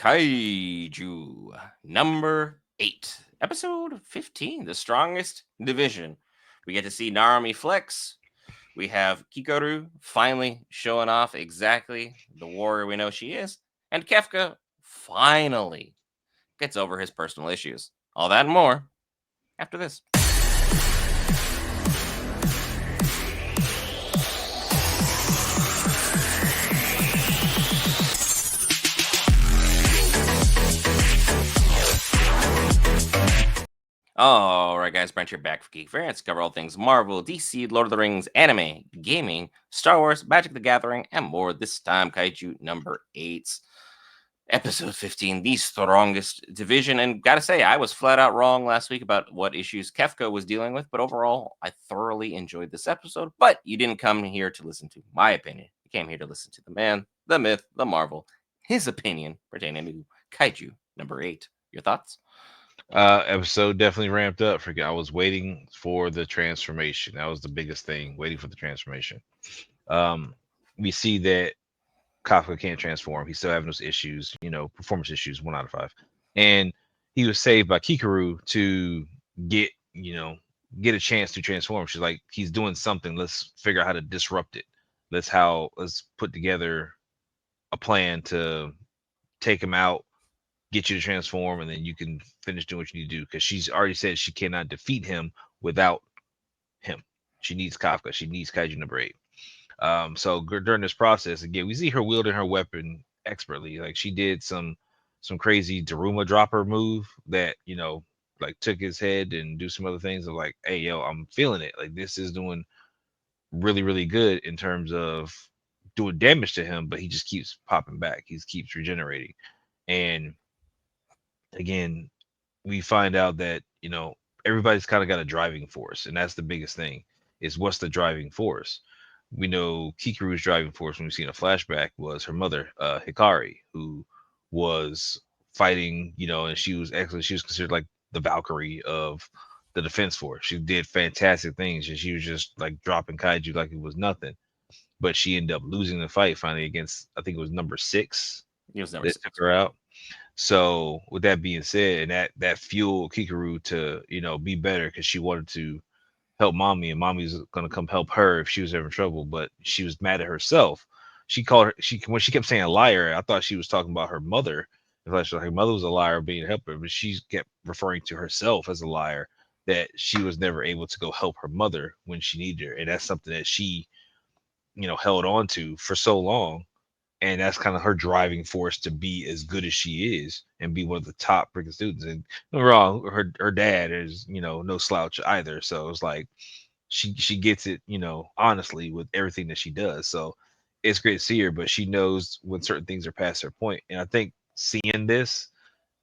Kaiju number 8, episode 15, the strongest division. We get to see Narumi flex. We have Kikoru finally showing off exactly the warrior we know she is. And Kefka finally gets over his personal issues. All that and more after this. All right, guys, Brent here back for Geek Variants. Cover all things Marvel, DC, Lord of the Rings, anime, gaming, Star Wars, Magic the Gathering, and more. This time, Kaiju number 8, episode 15, the strongest division. And gotta say, I was flat out wrong last week about what issues Kefka was dealing with, but overall, I thoroughly enjoyed this episode. But you didn't come here to listen to my opinion. You came here to listen to the man, the myth, the Marvel, his opinion pertaining to Kaiju number 8. Your thoughts? Episode definitely ramped up. I was waiting for the transformation. That was the biggest thing, waiting for the transformation. Um, we see that Kafka can't transform. He's still having those issues, performance issues, 1 out of 5. And he was saved by Kikoru to get, get a chance to transform. She's like, he's doing something. Let's figure out how to disrupt it. Let's put together a plan to take him out, get you to transform, and then you can finish doing what you need to do. Because she's already said she cannot defeat him without him. She needs Kafka. She needs Kaiju number 8. So during this process, again, we see her wielding her weapon expertly. Like she did some crazy Daruma dropper move that like took his head and do some other things. Of like, hey yo, I'm feeling it. Like this is doing really really good in terms of doing damage to him, but he just keeps popping back. He keeps regenerating, and again, we find out that everybody's kind of got a driving force, and that's the biggest thing. Is what's the driving force? We know Kikuru's driving force when we see in a flashback was her mother, Hikari, who was fighting, and she was excellent. She was considered like the Valkyrie of the defense force. She did fantastic things, and she was just like dropping kaiju like it was nothing. But she ended up losing the fight finally against, I think it was number 6 He was number that 6. took her out. So with that being said, and that fueled Kikoru to be better because she wanted to help mommy, and mommy's gonna come help her if she was ever in trouble. But she was mad at herself. She called her when she kept saying liar. I thought she was talking about her mother. I thought her mother was a liar being a helper, but she kept referring to herself as a liar. That she was never able to go help her mother when she needed her, and that's something that she held on to for so long, and that's kind of her driving force to be as good as she is and be one of the top freaking students. And don't get me wrong, her dad is no slouch either. So it's like she gets it, honestly with everything that she does. So it's great to see her, but she knows when certain things are past her point. And I think seeing this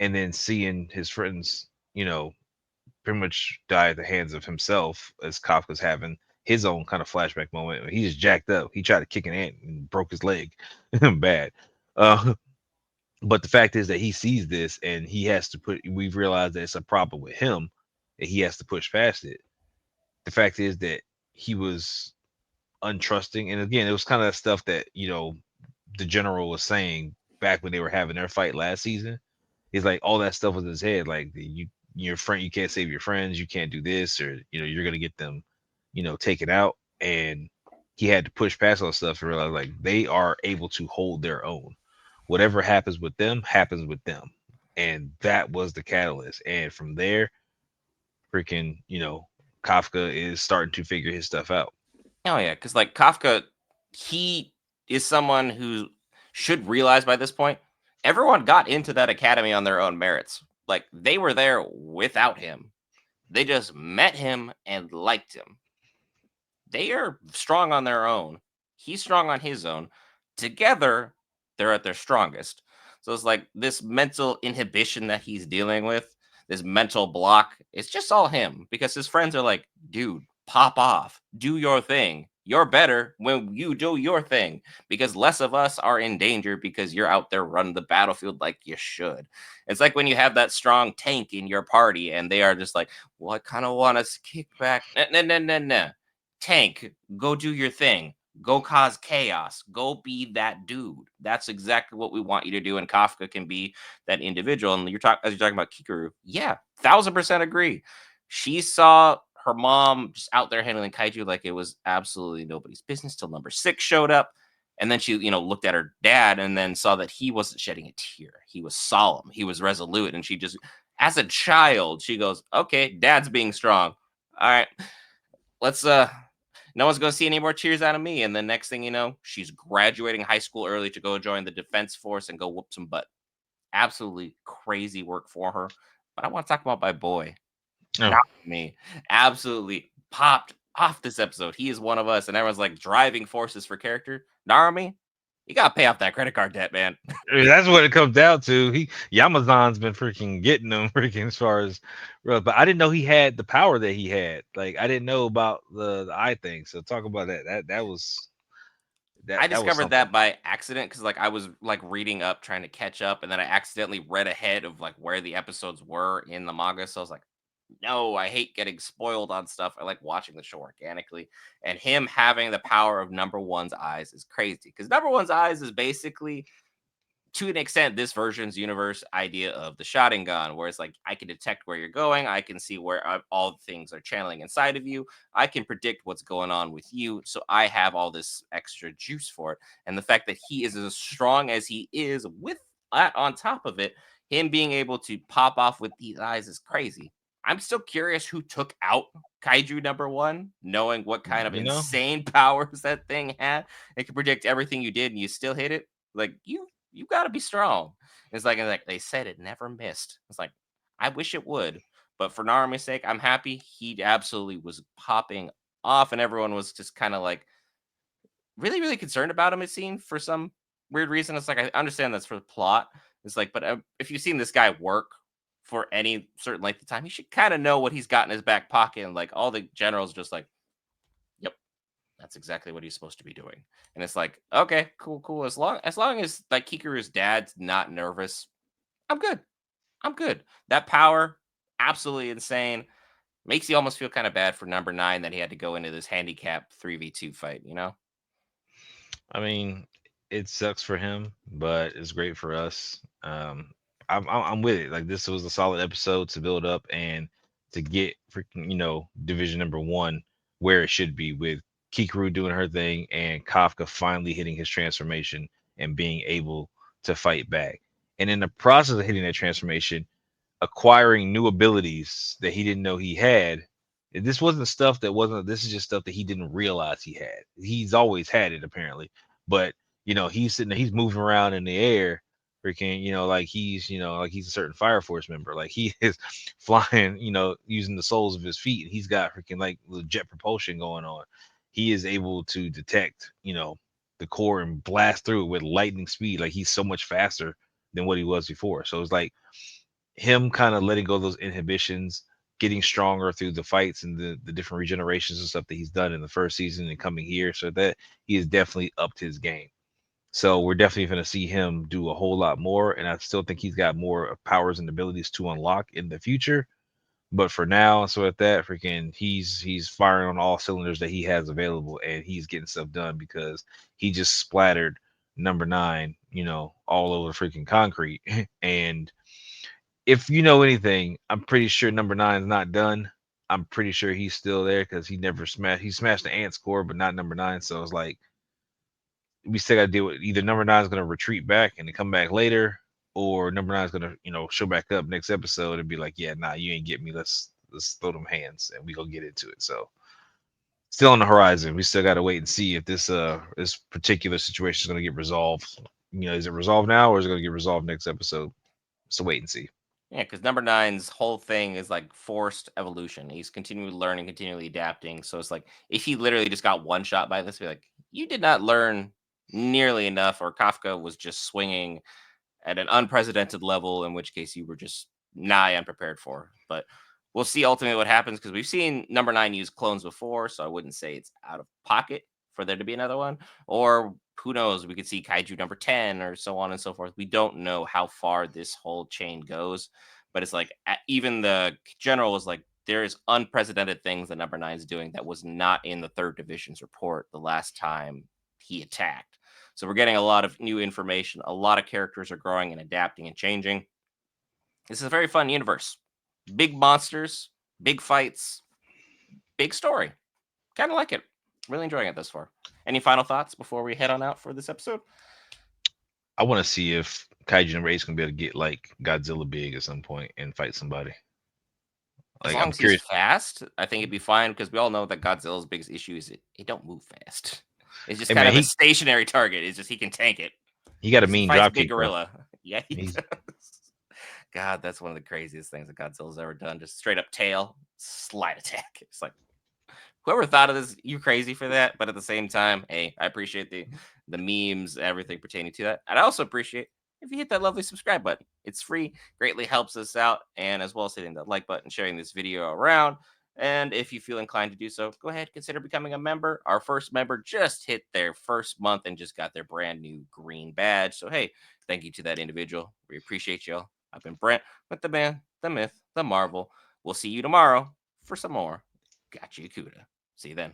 and then seeing his friends, pretty much die at the hands of himself as Kafka's having his own kind of flashback moment. He just jacked up. He tried to kick an ant and broke his leg. Bad. Uh, but the fact is that he sees this and he has to we've realized that it's a problem with him that he has to push past it. The fact is that he was untrusting. And again, it was kind of that stuff that, the general was saying back when they were having their fight last season. He's like, all that stuff was in his head. Like, your friend, you can't save your friends, you can't do this, or you're gonna get them, taken out. And he had to push past all that stuff and realize like they are able to hold their own. Whatever happens with them, and that was the catalyst. And from there, freaking, Kafka is starting to figure his stuff out. Oh yeah, because like Kafka, he is someone who should realize by this point, everyone got into that academy on their own merits. Like they were there without him. They just met him and liked him. They are strong on their own. He's strong on his own. Together, they're at their strongest. So it's like this mental inhibition that he's dealing with, this mental block. It's just all him because his friends are like, dude, pop off, do your thing. You're better when you do your thing because less of us are in danger because you're out there running the battlefield like you should. It's like when you have that strong tank in your party and they are just like, well, I kind of want us to kick back. Nah, nah, nah, nah, nah. Tank, go do your thing. Go cause chaos. Go be that dude. That's exactly what we want you to do. And Kafka can be that individual. And as you're talking about Kikoru, yeah, 1,000% agree. She saw her mom just out there handling kaiju like it was absolutely nobody's business till number six showed up. And then she, looked at her dad and then saw that he wasn't shedding a tear. He was solemn. He was resolute. And she just, as a child, she goes, okay, dad's being strong. All right, let's no one's going to see any more cheers out of me. And the next thing you know, she's graduating high school early to go join the defense force and go whoop some butt. Absolutely crazy work for her. But I want to talk about my boy, Oh, not me. Absolutely popped off this episode. He is one of us, and everyone's like driving forces for character. Narumi, you got to pay off that credit card debt, man. that's what it comes down to. Yamazan's been freaking getting them freaking as far as, but I didn't know he had the power that he had. Like I didn't know about the eye thing. So talk about that. That was I that was discovered something. that by accident because like I was like reading up trying to catch up and then I accidentally read ahead of like where the episodes were in the manga. So I was like, no, I hate getting spoiled on stuff. I like watching the show organically. And him having the power of number one's eyes is crazy because number one's eyes is basically to an extent this version's universe idea of the Sharingan, where it's like I can detect where you're going, I can see where all the things are channeling inside of you, I can predict what's going on with you, so I have all this extra juice for it. And the fact that he is as strong as he is, with that on top of it, him being able to pop off with these eyes is crazy. I'm still curious who took out Kaiju number one, knowing what kind of You know, insane powers that thing had. It can predict everything you did and you still hit it. Like you got to be strong. It's like they said it never missed. It's like I wish it would, but for Narumi's sake, I'm happy. He absolutely was popping off, and everyone was just kind of like really, really concerned about him. It seemed for some weird reason. It's like I understand that's for the plot. It's like, but if you've seen this guy work for any certain length of time, you should kind of know what he's got in his back pocket. And like all the generals, just like, yep, that's exactly what he's supposed to be doing. And it's like, okay, cool, cool. As long as like Kikuru's dad's not nervous, I'm good. I'm good. That power, absolutely insane. Makes you almost feel kind of bad for number nine that he had to go into this handicap 3v2 fight, you know? I mean, it sucks for him, but it's great for us. I'm with it. Like this was a solid episode to build up and to get freaking division number one where it should be with Kikuru doing her thing and Kafka finally hitting his transformation and being able to fight back. And in the process of hitting that transformation, acquiring new abilities that he didn't know he had. This wasn't stuff that wasn't. This is just stuff that he didn't realize he had. He's always had it apparently, but he's sitting there, he's moving around in the air, freaking, like like he's a certain Fire Force member. Like he is flying, using the soles of his feet, and he's got freaking like jet propulsion going on. He is able to detect, the core and blast through it with lightning speed. Like he's so much faster than what he was before. So it's like him kind of letting go of those inhibitions, getting stronger through the fights and the different regenerations and stuff that he's done in the first season and coming here. So that he has definitely upped his game. So we're definitely going to see him do a whole lot more. And I still think he's got more powers and abilities to unlock in the future. But for now, so at that freaking he's firing on all cylinders that he has available and he's getting stuff done because he just splattered number nine, all over the freaking concrete. And if you know anything, I'm pretty sure number nine's not done. I'm pretty sure he's still there because he never smashed. He smashed the ant score, but not number nine. So it's like we still got to deal with either number nine's going to retreat back and then come back later, or number nine's going to show back up next episode and be like, yeah, nah, you ain't get me. Let's throw them hands and we go get into it. So still on the horizon. We still got to wait and see if this particular situation is going to get resolved. Is it resolved now or is it going to get resolved next episode? So wait and see. Yeah, because number nine's whole thing is like forced evolution. He's continually learning, continually adapting. So it's like if he literally just got one shot by this, be like, you did not learn nearly enough, or Kafka was just swinging at an unprecedented level, in which case you were just nigh unprepared for. But we'll see ultimately what happens because we've seen number nine use clones before, so I wouldn't say it's out of pocket for there to be another one. Or who knows, we could see Kaiju number 10 or so on and so forth. We don't know how far this whole chain goes, but it's like even the general was like, there is unprecedented things that number 9 is doing that was not in the third division's report the last time he attacked. So we're getting a lot of new information. A lot of characters are growing and adapting and changing. This is a very fun universe. Big monsters, big fights, big story. Kind of like it. Really enjoying it thus far. Any final thoughts before we head on out for this episode? I want to see if Kaiju No Race can be able to get like Godzilla big at some point and fight somebody. As Like long I'm as he's curious. fast, I think it'd be fine because we all know that Godzilla's biggest issue is he don't move fast. It's just Hey kind man, of a stationary target. It's just he can tank it he got a because he mean fights a drop big kick though. gorilla. Yeah, he He's does. God, that's one of the craziest things that Godzilla's ever done. Just straight up tail slide attack. It's like whoever thought of this, you crazy for that. But at the same time, hey, I appreciate the memes, everything pertaining to that. I'd also appreciate if you hit that lovely subscribe button. It's free, greatly helps us out, and as well as hitting that like button, sharing this video around. And if you feel inclined to do so, go ahead, consider becoming a member. Our first member just hit their first month and just got their brand new green badge. So hey, thank you to that individual. We appreciate y'all. I've been Brent with the man, the myth, the marvel. We'll see you tomorrow for some more Gotcha Yakuda. See you then.